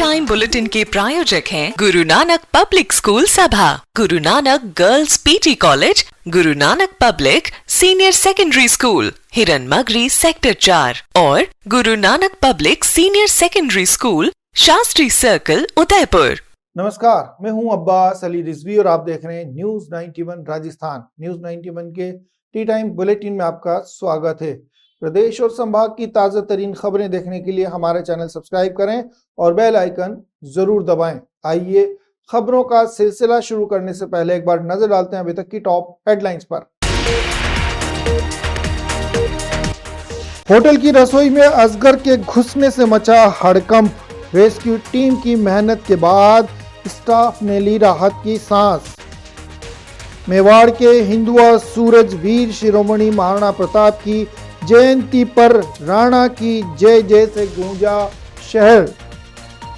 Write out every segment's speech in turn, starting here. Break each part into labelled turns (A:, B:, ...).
A: Time bulletin के प्रायोजक हैं गुरु नानक पब्लिक स्कूल सभा, Guru Nanak girls PT college, Guru Nanak public senior secondary school, हिरन मगरी सेक्टर 4 और Guru Nanak public senior secondary school, Shastri circle, Udaipur.
B: नमस्कार, मैं हूं अब्बास अली रिजवी और आप देख रहे हैं न्यूज 91 राजस्थान। न्यूज 91 के टी टाइम बुलेटिन में आपका स्वागत है। प्रदेश और संभाग की ताजा तरीन खबरें देखने के लिए हमारे चैनल सब्सक्राइब करें और बेल आइकन जरूर दबाएं। आइए खबरों का सिलसिला शुरू करने से पहले एक बार नजर डालते हैं अभी तक की टॉप हेडलाइंस पर। होटल की रसोई में अजगर के घुसने से मचा हड़कंप। रेस्क्यू टीम की मेहनत के बाद स्टाफ ने ली राहत की सांस। मेवाड़ के हिंदुआ सूरज वीर शिरोमणि महाराणा प्रताप की जयंती पर राणा की जय जय से गूंजा शहर।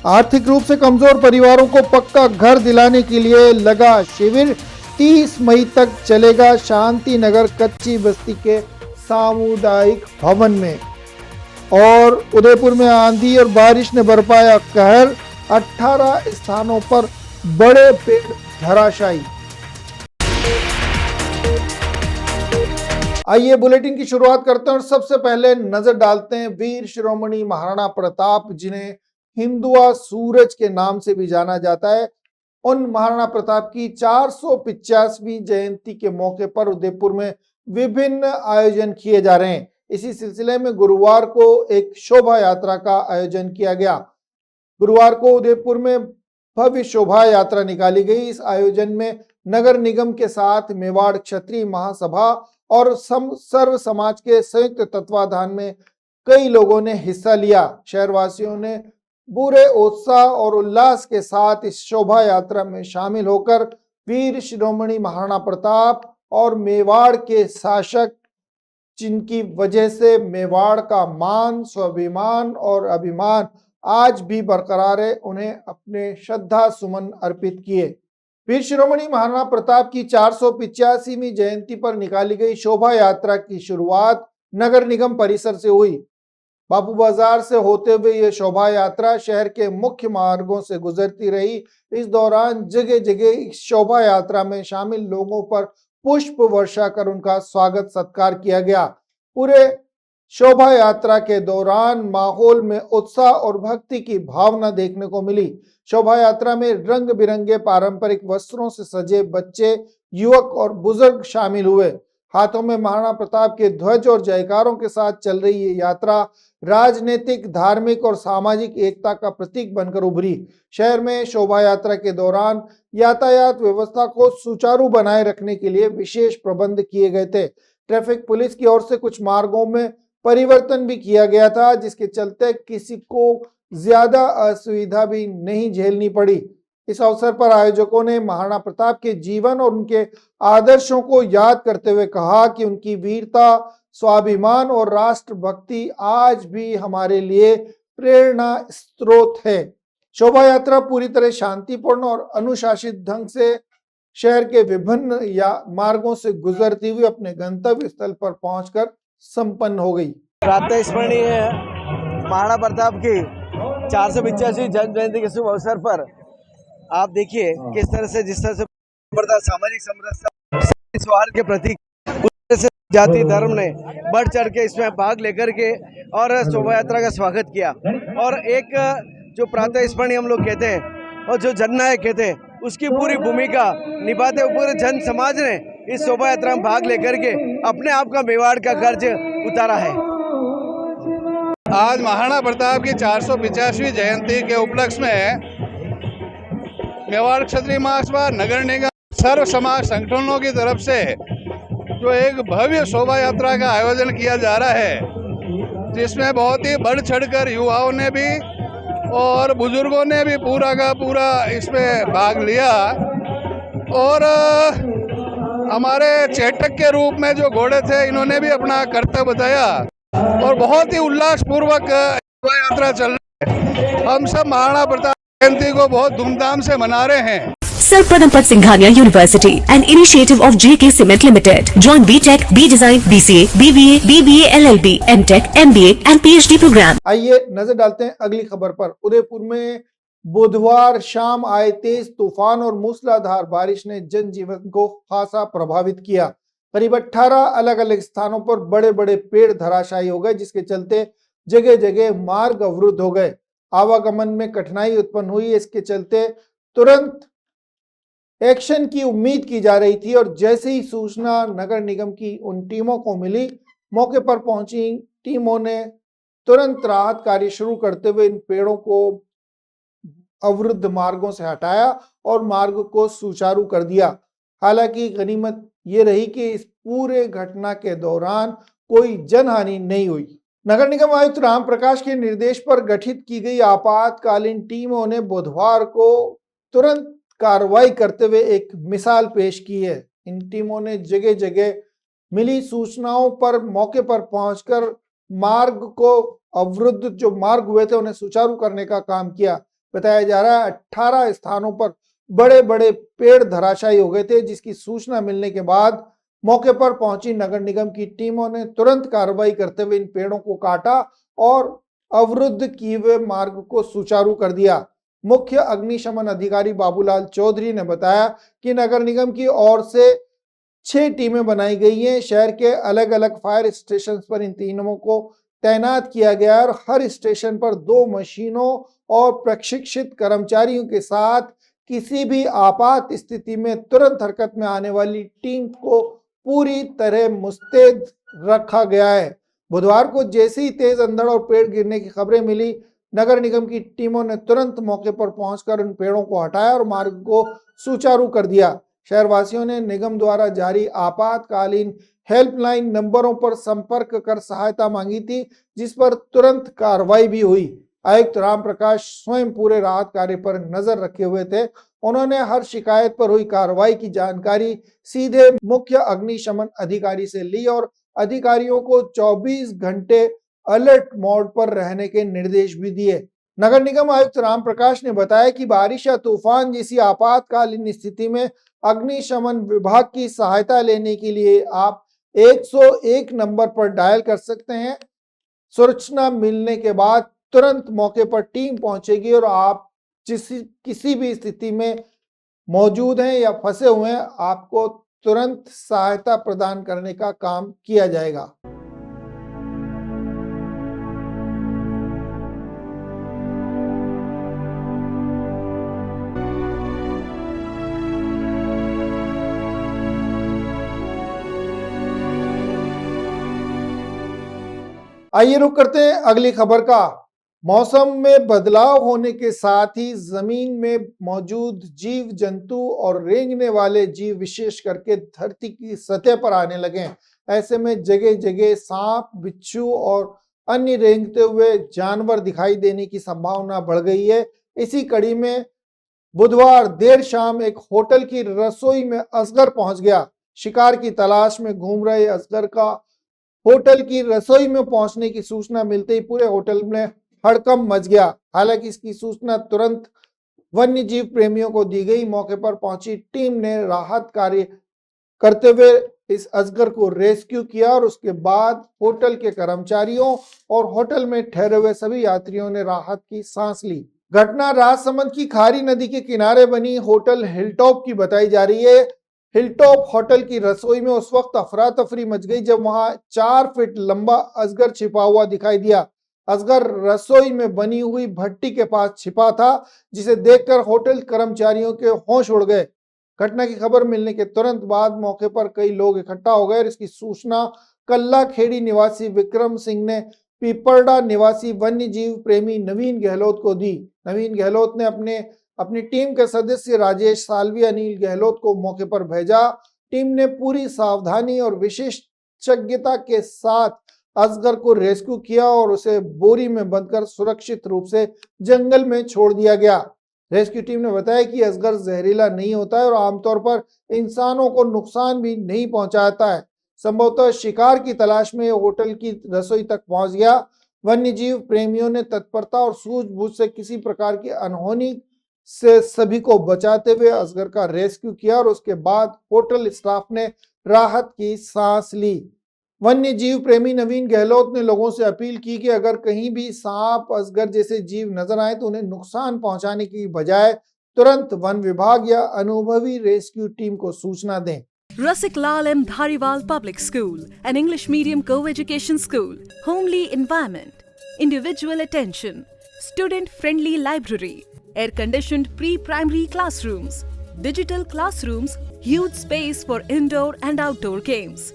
B: आर्थिक रूप से कमजोर परिवारों को पक्का घर दिलाने के लिए लगा शिविर। 30 मई तक चलेगा शांति नगर कच्ची बस्ती के सामुदायिक भवन में। और उदयपुर में आंधी और बारिश ने बरपाया कहर। 18 स्थानों पर बड़े पेड़ धराशायी। आइए बुलेटिन की शुरुआत करते हैं और सबसे पहले नजर डालते हैं वीर शिरोमणि महाराणा प्रताप, जिन्हें हिंदुआ सूरज के नाम से भी जाना जाता है। उन महाराणा प्रताप की 485वीं जयंती के मौके पर उदयपुर में विभिन्न आयोजन किए जा रहे हैं। इसी सिलसिले में गुरुवार को एक शोभा यात्रा का आयोजन किया गया। गुरुवार को उदयपुर में भव्य शोभा यात्रा निकाली गई। इस आयोजन में नगर निगम के साथ मेवाड़ क्षत्रिय महासभा और सर्व समाज के संयुक्त तत्वाधान में कई लोगों ने हिस्सा लिया। शहरवासियों ने पूरे उत्साह और उल्लास के साथ इस शोभा यात्रा में शामिल होकर वीर शिरोमणि महाराणा प्रताप और मेवाड़ के शासक, जिनकी वजह से मेवाड़ का मान, स्वाभिमान और अभिमान आज भी बरकरार है, उन्हें अपने श्रद्धा सुमन अर्पित किए। वीर शिरोमणि महाराणा प्रताप की 485वीं जयंती पर निकाली गई शोभा यात्रा की शुरुआत नगर निगम परिसर से हुई। बापू बाजार से होते हुए यह शोभा यात्रा शहर के मुख्य मार्गों से गुजरती रही। इस दौरान जगह जगह इस शोभा यात्रा में शामिल लोगों पर पुष्प वर्षा कर उनका स्वागत सत्कार किया गया। पूरे शोभा यात्रा के दौरान माहौल में उत्साह और भक्ति की भावना देखने को मिली। शोभा यात्रा में रंग बिरंगे पारंपरिक वस्त्रों से सजे बच्चे, युवक और बुजुर्ग शामिल हुए। हाथों में महाराणा प्रताप के ध्वज और जयकारों के साथ चल रही ये यात्रा राजनीतिक, धार्मिक और सामाजिक एकता का प्रतीक बनकर उभरी। शहर में शोभा यात्रा के दौरान यातायात व्यवस्था को सुचारू बनाए रखने के लिए विशेष प्रबंध किए गए थे। ट्रैफिक पुलिस की ओर से कुछ मार्गों में परिवर्तन भी किया गया था, जिसके चलते किसी को ज्यादा असुविधा भी नहीं झेलनी पड़ी। इस अवसर पर आयोजकों ने महाराणा प्रताप के जीवन और उनके आदर्शों को याद करते हुए कहा कि उनकी वीरता, स्वाभिमान और राष्ट्रभक्ति आज भी हमारे लिए प्रेरणा स्रोत है। शोभा यात्रा पूरी तरह शांतिपूर्ण और अनुशासित ढंग से शहर के विभिन्न मार्गों से गुजरती हुई अपने गंतव्य स्थल पर पहुंचकर संपन्न हो गई।
C: प्रातः स्मरणीय महाराणा प्रताप की 485वीं जन्म जयंती के शुभ अवसर पर आप देखिए किस तरह से, जिस तरह से सामाजिक समरसता, सौहार्द के प्रतीक, उस तरह से जाति धर्म ने बढ़ चढ़ के इसमें भाग लेकर के और शोभा यात्रा का स्वागत किया। और एक जो प्रातः स्मरणीय हम लोग कहते हैं और जो जननायक कहते हैं, उसकी पूरी भूमिका निभाते हुए पूरे जन समाज ने इस शोभा यात्रा में भाग लेकर के अपने आप का मेवाड़ का गर्ज उतारा है।
D: आज महाराणा प्रताप की 485वीं जयंती के उपलक्ष्य में मेवाड़ क्षत्रिय महासभा, नगर निगम, सर्व समाज संगठनों की तरफ से जो एक भव्य शोभा यात्रा का आयोजन किया जा रहा है, जिसमें बहुत ही बढ़ चढ़कर युवाओं ने भी और बुजुर्गों ने भी पूरा का पूरा इसमें भाग लिया। और हमारे चेटक के रूप में जो घोड़े थे, इन्होंने भी अपना कर्तव्य बताया और बहुत ही उल्लासपूर्वक यात्रा चल रही है। हम सब महाराणा प्रताप जयंती को बहुत धूमधाम से मना रहे हैं।
E: Sir Pradhampad Singhania University, an initiative of JK Cement Limited. Join BTech, B Design, BCA, BBA, BBA, LLB, MTech, MBA and PhD program.
B: आइए नजर डालते हैं अगली खबर पर। उदयपुर में बुधवार शाम आए तेज तूफान और मूसलाधार बारिश ने जनजीवन को खासा प्रभावित किया। करीब 18 अलग अलग स्थानों पर बड़े बड़े पेड़ धराशायी हो गए, जिसके चलते जगह जगह मार्ग अवरुद्ध हो गए। आवागमन में कठिनाई उत्पन्न हुई। इसके चलते तुरंत एक्शन की उम्मीद की जा रही थी और जैसे ही सूचना नगर निगम की उन टीमों को मिली, मौके पर पहुंची टीमों ने तुरंत राहत कार्य शुरू करते हुए इन पेड़ों को अवरुद्ध मार्गों से हटाया और मार्ग को सुचारू कर दिया। हालांकि गनीमत ये रही कि इस पूरे घटना के दौरान कोई जनहानि नहीं हुई। नगर निगम आयुक्त राम प्रकाश के निर्देश पर गठित की गई आपातकालीन टीमों ने बुधवार को तुरंत कार्रवाई करते हुए एक मिसाल पेश की है। इन टीमों ने जगह जगह मिली सूचनाओं पर मौके पर पहुंचकर मार्ग को अवरुद्ध जो मार्ग हुए थे उन्हें सुचारू करने का काम किया। बताया जा रहा है 18 स्थानों पर बड़े बड़े पेड़ धराशायी हो गए थे, जिसकी सूचना मिलने के बाद मौके पर पहुंची नगर निगम की टीमों ने तुरंत कार्रवाई करते हुए इन पेड़ों को काटा और अवरुद्ध किए हुए मार्ग को सुचारू कर दिया। मुख्य अग्निशमन अधिकारी बाबूलाल चौधरी ने बताया कि नगर निगम की ओर से 6 टीमें बनाई गई हैं। शहर के अलग अलग फायर स्टेशन पर इन टीमों को तैनात किया गया है और हर स्टेशन पर 2 मशीनों और प्रशिक्षित कर्मचारियों के साथ किसी भी आपात स्थिति में तुरंत हरकत में आने वाली टीम को पूरी तरह मुस्तैद रखा गया है। बुधवार को जैसे ही तेज अंधड़ और पेड़ गिरने की खबरें मिली, नगर निगम की टीमों ने तुरंत मौके पर पहुंचकर उन पेड़ों को हटाया और मार्ग को सुचारू कर दिया। शहरवासियों ने निगम द्वारा जारी आपातकालीन हेल्पलाइन नंबरों पर संपर्क कर सहायता मांगी थी, जिस पर तुरंत कार्रवाई भी हुई। आयुक्त राम प्रकाश स्वयं पूरे राहत कार्य पर नजर रखे हुए थे। उन्होंने हर शिकायत पर हुई कार्रवाई की जानकारी सीधे मुख्य अग्निशमन अधिकारी से ली और अधिकारियों को 24 घंटे अलर्ट मोड पर रहने के निर्देश भी दिए। नगर निगम आयुक्त राम प्रकाश ने बताया कि बारिश या तूफान जैसी आपातकालीन स्थिति में अग्निशमन विभाग की सहायता लेने के लिए आप 101 नंबर पर डायल कर सकते हैं। सूचना मिलने के बाद तुरंत मौके पर टीम पहुंचेगी और आप किसी भी स्थिति में मौजूद हैं या फंसे हुए हैं, आपको तुरंत सहायता प्रदान करने का काम किया जाएगा। आइए रुक करते हैं अगली खबर का। मौसम में बदलाव होने के साथ ही जमीन में मौजूद जीव जंतु और रेंगने वाले जीव विशेष करके धरती की सतह पर आने लगे। ऐसे में जगह जगह सांप, बिच्छू और अन्य रेंगते हुए जानवर दिखाई देने की संभावना बढ़ गई है। इसी कड़ी में बुधवार देर शाम एक होटल की रसोई में अजगर पहुंच गया। शिकार की तलाश में घूम रहे अजगर का होटल की रसोई में पहुंचने की सूचना मिलते ही पूरे होटल में हड़कंप मच गया। हालांकि इसकी सूचना तुरंत वन्य जीव प्रेमियों को दी गई। मौके पर पहुंची टीम ने राहत कार्य करते हुए इस अजगर को रेस्क्यू किया और उसके बाद होटल के कर्मचारियों और होटल में ठहरे हुए सभी यात्रियों ने राहत की सांस ली। घटना राजसमंद की खारी नदी के किनारे बनी होटल हिलटॉप की बताई जा रही है। हिलटॉप होटल की रसोई में उस वक्त अफरा तफरी मच गई जब वहां 4 फीट लंबा अजगर छिपा हुआ दिखाई दिया। अजगर रसोई में बनी हुई भट्टी के पास छिपा था, जिसे देखकर होटल कर्मचारियों के होश उड़ गए। घटना की खबर मिलने के तुरंत बाद मौके पर कई लोग इकट्ठा हो गए और इसकी सूचना कल्ला खेड़ी निवासी विक्रम सिंह ने पीपरडा निवासी वन्य जीव प्रेमी नवीन गहलोत को दी। नवीन गहलोत ने अपनी टीम के सदस्य राजेश साल्वी, अनिल गहलोत को मौके पर भेजा। टीम ने पूरी सावधानी और विशेषज्ञता के साथ अजगर को रेस्क्यू किया और उसे बोरी में बंदकर सुरक्षित रूप से जंगल में छोड़ दिया गया। रेस्क्यू टीम ने बताया कि अजगर जहरीला नहीं होता है और आमतौर पर इंसानों को नुकसान भी नहीं पहुंचाता है। संभवतः शिकार की तलाश में होटल की रसोई तक पहुंच गया। वन्य जीव प्रेमियों ने तत्परता और सूझबूझ से किसी प्रकार की अनहोनी से सभी को बचाते हुए अजगर का रेस्क्यू किया और उसके बाद होटल स्टाफ ने राहत की सांस ली। वन्य जीव प्रेमी नवीन गहलोत ने लोगों से अपील की कि अगर कहीं भी सांप, अजगर जैसे जीव नजर आए तो उन्हें नुकसान पहुंचाने की बजाय तुरंत वन विभाग या अनुभवी रेस्क्यू टीम को सूचना दें।
F: Rasik Lal M. Dhariwal Public School, an English medium co-education school, homely environment, individual attention, student-friendly library, air-conditioned pre-primary classrooms, digital classrooms, huge space for indoor and outdoor games,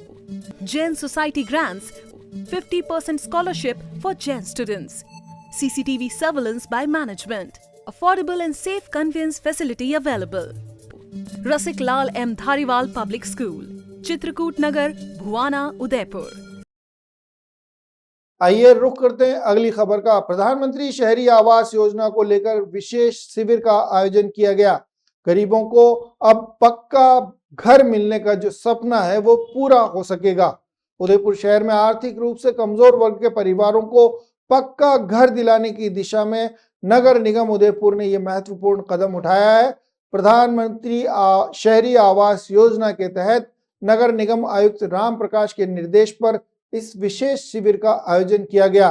F: Jain Society grants, 50% scholarship for Jain students, CCTV surveillance by management, affordable and safe conveyance facility available. Rasik Lal M Dhariwal public school, Chitrakoot Nagar, Bhuwana, Udaipur.
B: आइए रुख करते हैं अगली खबर का। प्रधानमंत्री शहरी आवास योजना को लेकर विशेष शिविर का आयोजन किया गया। गरीबों को अब पक्का घर मिलने का जो सपना है वो पूरा हो सकेगा। उदयपुर शहर में आर्थिक रूप से कमजोर वर्ग के परिवारों को पक्का घर दिलाने की दिशा में नगर निगम उदयपुर ने यह महत्वपूर्ण कदम उठाया है। प्रधानमंत्री शहरी आवास योजना के तहत नगर निगम आयुक्त राम प्रकाश के निर्देश पर इस विशेष शिविर का आयोजन किया गया।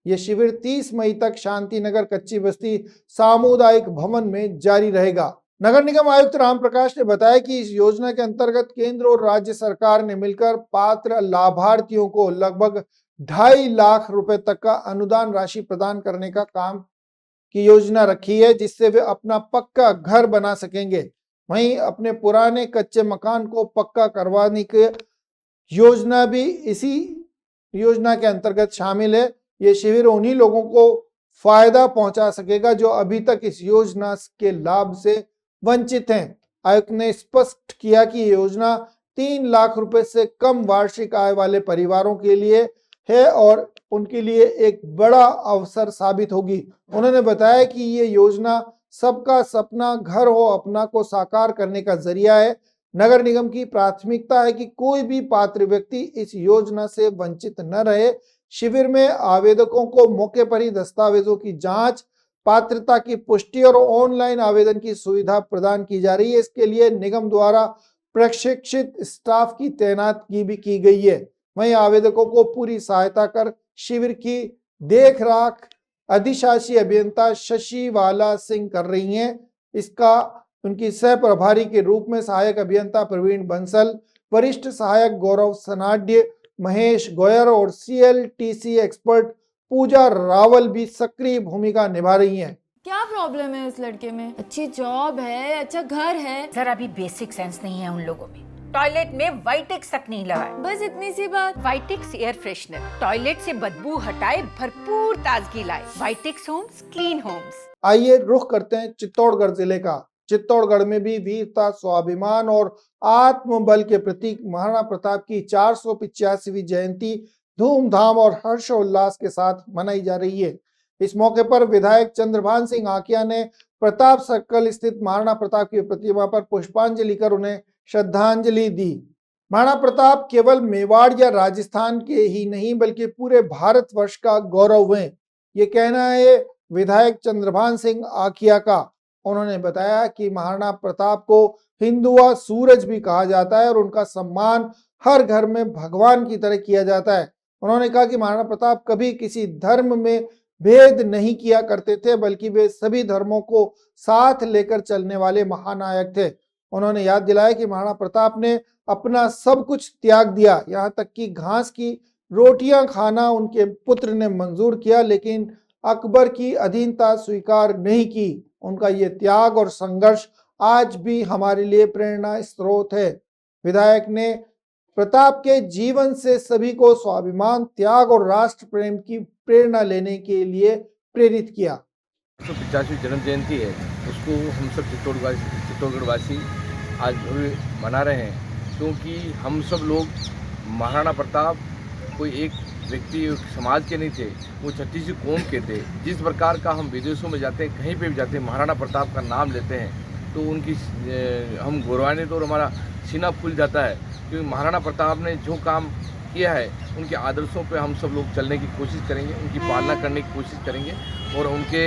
B: यह शिविर 30 मई तक शांति नगर कच्ची बस्ती सामुदायिक भवन में जारी रहेगा। नगर निगम आयुक्त राम प्रकाश ने बताया कि इस योजना के अंतर्गत केंद्र और राज्य सरकार ने मिलकर पात्र लाभार्थियों को लगभग 2.5 लाख रुपए तक का अनुदान राशि प्रदान करने का काम की योजना रखी है, जिससे वे अपना पक्का घर बना सकेंगे। वहीं अपने पुराने कच्चे मकान को पक्का करवाने की योजना भी इसी योजना के अंतर्गत शामिल है। ये शिविर उन्हीं लोगों को फायदा पहुंचा सकेगा जो अभी तक इस योजना के लाभ से वंचित हैं। आयुक्त ने स्पष्ट किया कि ये योजना 3 लाख रुपए से कम वार्षिक आय वाले परिवारों के लिए है और उनके लिए एक बड़ा अवसर साबित होगी। उन्होंने बताया कि ये योजना सबका सपना घर हो अपना को साकार करने का जरिया है। नगर निगम की प्राथमिकता है कि कोई भी पात्र व्यक्ति इस योजना से वंचित न रहे। शिविर में आवेदकों को मौके पर ही दस्तावेजों की जांच, पात्रता की पुष्टि और ऑनलाइन आवेदन की सुविधा प्रदान की जा रही है। इसके लिए निगम द्वारा प्रशिक्षित स्टाफ की तैनाती भी की गई है। वहीं आवेदकों को पूरी सहायता कर शिविर की देखरेख अधिशासी अभियंता शशि वाला सिंह कर रही हैं। इसका उनकी सह प्रभारी के रूप में सहायक अभियंता प्रवीण बंसल, वरिष्ठ सहायक गौरव सनाड्य, महेश गोयर और CLTC एक्सपर्ट पूजा रावल भी सक्रिय भूमिका निभा रही हैं।
G: क्या प्रॉब्लम है उस लड़के में? अच्छी जॉब है, अच्छा घर है,
H: जरा भी बेसिक सेंस नहीं है उन लोगों में। टॉयलेट में वाइटेक्स तक नहीं लगा है।
G: बस इतनी सी बात।
H: वाइटेक्स एयर फ्रेशनर टॉयलेट से बदबू हटाए, भरपूर ताजगी लाए। वाइटेक्स होम्स, क्लीन होम्स।
B: आइए रुख करते हैं चित्तौड़गढ़ जिले का। चित्तौड़गढ़ में भी वीरता, स्वाभिमान और आत्मबल के प्रतीक महाराणा प्रताप की 485वीं जयंती धूमधाम और हर्षोल्लास के साथ मनाई जा रही है। इस मौके पर विधायक चंद्रभान सिंह आकिया ने प्रताप सर्कल स्थित महाराणा प्रताप की प्रतिमा पर पुष्पांजलि कर उन्हें श्रद्धांजलि दी। महाराणा प्रताप केवल मेवाड़ या राजस्थान के ही नहीं बल्कि पूरे भारतवर्ष का गौरव है, ये कहना है विधायक चंद्रभान सिंह आकिया का। उन्होंने बताया कि महाराणा प्रताप को हिंदुआ सूरज भी कहा जाता है और उनका सम्मान हर घर में भगवान की तरह किया जाता है। उन्होंने कहा कि महाराणा प्रताप कभी किसी धर्म में भेद नहीं किया करते थे, बल्कि वे सभी धर्मों को साथ लेकर चलने वाले महानायक थे। उन्होंने याद दिलाया कि महाराणा प्रताप ने अपना सब कुछ त्याग दिया, यहाँ तक कि घास की रोटियां खाना उनके पुत्र ने मंजूर किया, लेकिन अकबर की अधीनता स्वीकार नहीं की। उनका ये त्याग और संघर्ष आज भी हमारे लिए प्रेरणा स्रोत है। विधायक ने प्रताप के जीवन से सभी को स्वाभिमान, त्याग और राष्ट्र प्रेम की प्रेरणा लेने के लिए प्रेरित किया।
I: 150वीं जन्म जयंती है, उसको हम सब चित्तौड़गढ़वासी आज मना रहे हैं, क्योंकि हम सब लोग महाराणा प्रताप कोई एक व्यक्ति समाज के नहीं थे, वो छत्तीस कौम के थे। जिस प्रकार का हम विदेशों में जाते हैं, कहीं पे भी जाते हैं, महाराणा प्रताप का नाम लेते हैं तो उनकी हम गौरवान्वित और हमारा सीना फूल जाता है, क्योंकि महाराणा प्रताप ने जो काम किया है उनके आदर्शों पे हम सब लोग चलने की कोशिश करेंगे, उनकी पालना करने की कोशिश करेंगे और उनके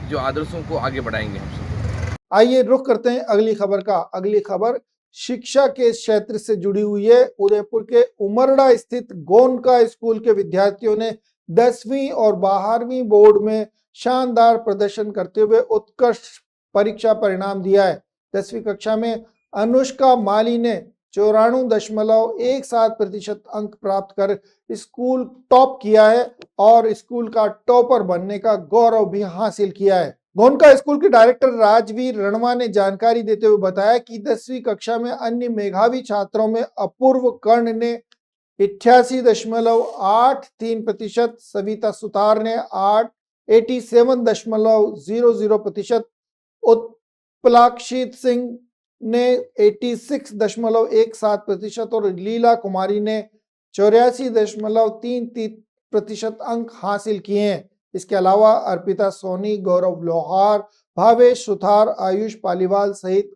I: जो आदर्शों को आगे बढ़ाएंगे हम सब।
B: आइए रुख करते हैं अगली खबर का। अगली खबर शिक्षा के क्षेत्र से जुड़ी हुई है। उदयपुर के उमरड़ा स्थित गोनका स्कूल के विद्यार्थियों ने 10वीं और 12वीं बोर्ड में शानदार प्रदर्शन करते हुए उत्कृष्ट परीक्षा परिणाम दिया है। 10वीं कक्षा में अनुष्का माली ने 94.17% अंक प्राप्त कर स्कूल टॉप किया है और स्कूल का टॉपर बनने का गौरव भी हासिल किया है। गोनका स्कूल के डायरेक्टर राजवीर रणवा ने जानकारी देते हुए बताया कि 10वीं कक्षा में अन्य मेधावी छात्रों में अपूर्व कर्ण ने 88.83%, सविता सुतार ने 87.00%, उत्पलाक्षित सिंह ने 86.17% और लीला कुमारी ने 84.33% अंक हासिल किए हैं। इसके अलावा अर्पिता सोनी, गौरव लोहार, भावेश सुथार, आयुष पालीवाल सहित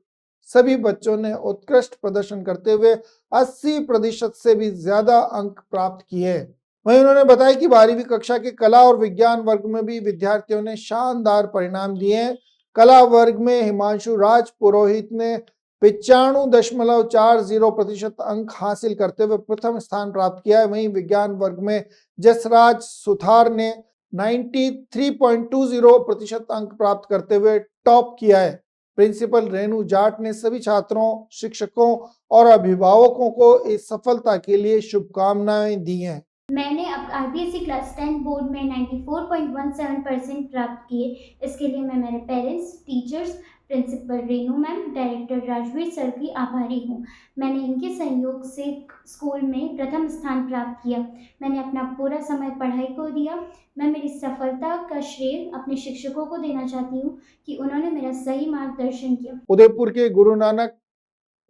B: सभी बच्चों ने उत्कृष्ट प्रदर्शन करते हुए 80% से भी ज्यादा अंक प्राप्त किए। वहीं उन्होंने बताया कि 12वीं कक्षा के कला और विज्ञान वर्ग में भी विद्यार्थियों ने शानदार परिणाम दिए हैं। कला वर्ग में हिमांशु राज पुरोहित ने 95.40% अंक हासिल करते हुए प्रथम स्थान प्राप्त किया है। वहीं विज्ञान वर्ग में जसराज सुथार ने 93.20% अंक प्राप्त करते हुए टॉप किया है। प्रिंसिपल रेणु जाट ने सभी छात्रों, शिक्षकों और अभिभावकों को इस सफलता के लिए शुभकामनाएं दी हैं।
J: मैंने अब आरबीएसई क्लास 10 बोर्ड में 94.17% प्राप्त किए। इसके लिए मैं मेरे parents, teachers, principal Renu ma'am, director Rajveer sir की आभारी हूँ। मैंने इनके सहयोग से स्कूल में प्रथम स्थान प्राप्त किया। मैंने अपना पूरा समय पढ़ाई को दिया। मैं मेरी सफलता का श्रेय अपने शिक्षकों को देना चाहती हूँ कि उन्होंने मेरा सही मार्गदर्शन किया। उदयपुर के गुरु नानक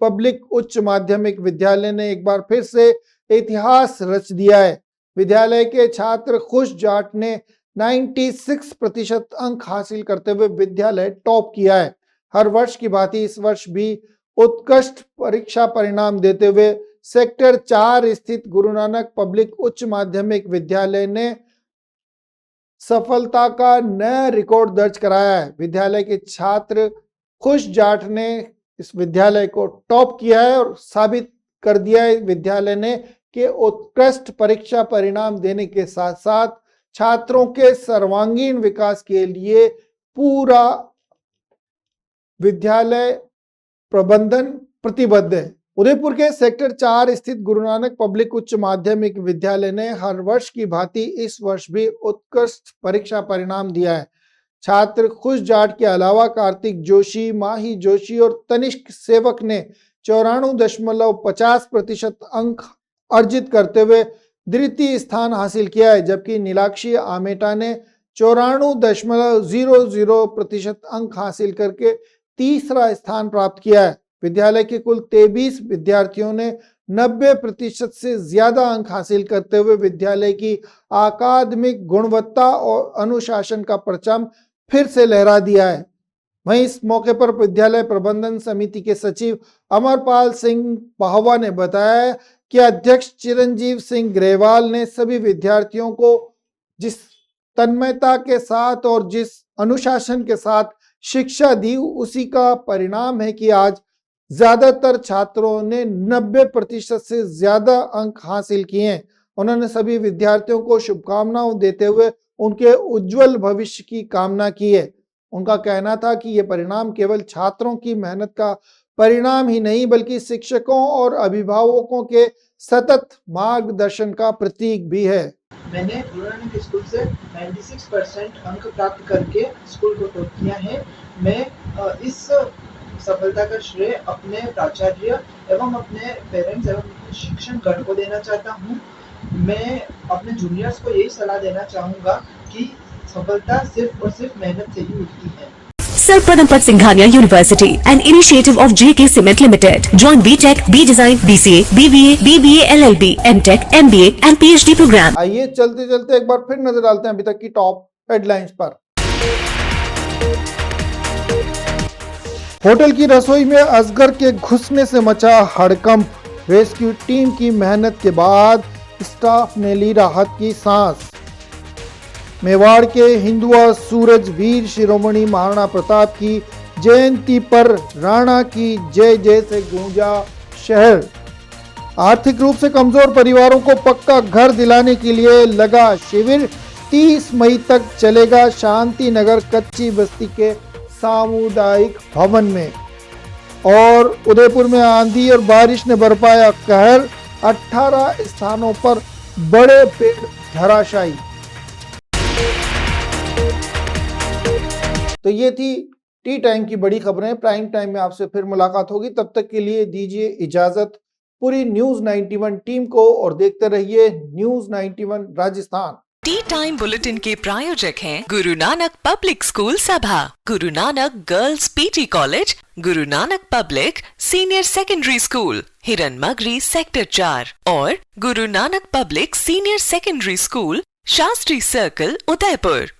J: पब्लिक उच्च माध्यमिक विद्यालय ने एक बार फिर से इतिहास रच दिया है। विद्यालय के छात्र खुश जाट ने 96% अंक हासिल करते हुए विद्यालय टॉप किया है। हर वर्ष की भांति इस वर्ष भी उत्कृष्ट परीक्षा परिणाम देते हुए सेक्टर 4 स्थित गुरु नानक पब्लिक उच्च माध्यमिक विद्यालय ने सफलता का नया रिकॉर्ड दर्ज कराया है। विद्यालय के छात्र खुश जाट ने इस विद्यालय को टॉप किया है और साबित कर दिया है विद्यालय ने कि उत्कृष्ट परीक्षा परिणाम देने के साथ साथ छात्रों के सर्वांगीण विकास के लिए पूरा विद्यालय प्रबंधन प्रतिबद्ध है। उदयपुर के सेक्टर 4 स्थित गुरु नानक पब्लिक उच्च माध्यमिक विद्यालय ने हर वर्ष की भांति इस वर्ष भी उत्कृष्ट परीक्षा परिणाम दिया है। छात्र खुश जाट के अलावा कार्तिक जोशी, माही जोशी और तनिष्क सेवक ने 94.50% अंक अर्जित करते हुए द्वितीय स्थान हासिल किया है, जबकि नीलाक्षी आमेटा ने 94.00% अंक हासिल करके तीसरा स्थान प्राप्त किया है। विद्यालय के कुल 23 विद्यार्थियों ने 90% से ज्यादा अंक हासिल करते हुए विद्यालय की अकादमिक गुणवत्ता और अनुशासन का परचम फिर से लहरा दिया है। वहीं इस मौके पर विद्यालय प्रबंधन समिति के सचिव अमरपाल सिंह पाहवा ने बताया कि अध्यक्ष चिरंजीव सिंह ग्रेवाल ने सभी विद्यार्थियों को जिस तन्मयता के साथ और जिस अनुशासन के साथ शिक्षा दी, उसी का परिणाम है कि आज ज्यादातर छात्रों ने 90% से ज्यादा अंक हासिल किए हैं। उन्होंने सभी विद्यार्थियों को शुभकामनाएं देते हुए उनके उज्जवल भविष्य की कामना की है। उनका कहना था कि ये परिणाम केवल छात्रों की मेहनत का परिणाम ही नहीं बल्कि शिक्षकों और अभिभावकों के सतत मार्गदर्शन का प्रतीक भी है।
K: मैंने गुरु नानक स्कूल से 96% अंक प्राप्त करके स्कूल को टॉप किया है। मैं इस सफलता का श्रेय अपने प्राचार्य एवं अपने पेरेंट्स एवं शिक्षण गण को देना चाहता हूँ। मैं अपने जूनियर्स को यही सलाह देना चाहूँगा कि सफलता सिर्फ और सिर्फ मेहनत से ही मिलती है।
E: Sir Padampat Singhania University, an initiative of JK Cement Limited. Join BTech, B Design, BCA, BBA, BBA, LLB, MTech, MBA and PhD program.
B: आइए चलते चलते एक बार फिर नजर डालते हैं अभी तक की टॉप हेडलाइंस पर। होटल की रसोई में अजगर के घुसने से मचा हड़कंप। रेस्क्यू टीम की मेहनत के बाद स्टाफ ने ली राहत की सांस। मेवाड़ के हिंदुआ सूरज वीर शिरोमणि महाराणा प्रताप की जयंती पर राणा की जय जय से गूंजा शहर। आर्थिक रूप से कमजोर परिवारों को पक्का घर दिलाने के लिए लगा शिविर। 30 मई तक चलेगा शांति नगर कच्ची बस्ती के सामुदायिक भवन में। और उदयपुर में आंधी और बारिश ने बरपाया कहर, 18 स्थानों पर बड़े पेड़ धराशायी। तो ये थी टी टाइम की बड़ी खबरें। प्राइम टाइम में आपसे फिर मुलाकात होगी, तब तक के लिए दीजिए इजाजत पूरी न्यूज 91 टीम को और देखते रहिए news 91 Rajasthan.
A: T time bulletin के प्रायोजक हैं गुरु नानक पब्लिक स्कूल सभा, Guru Nanak girls PT college, Guru Nanak public senior secondary school हिरन मगरी सेक्टर 4 और Guru Nanak public senior secondary school Shastri circle Udaipur.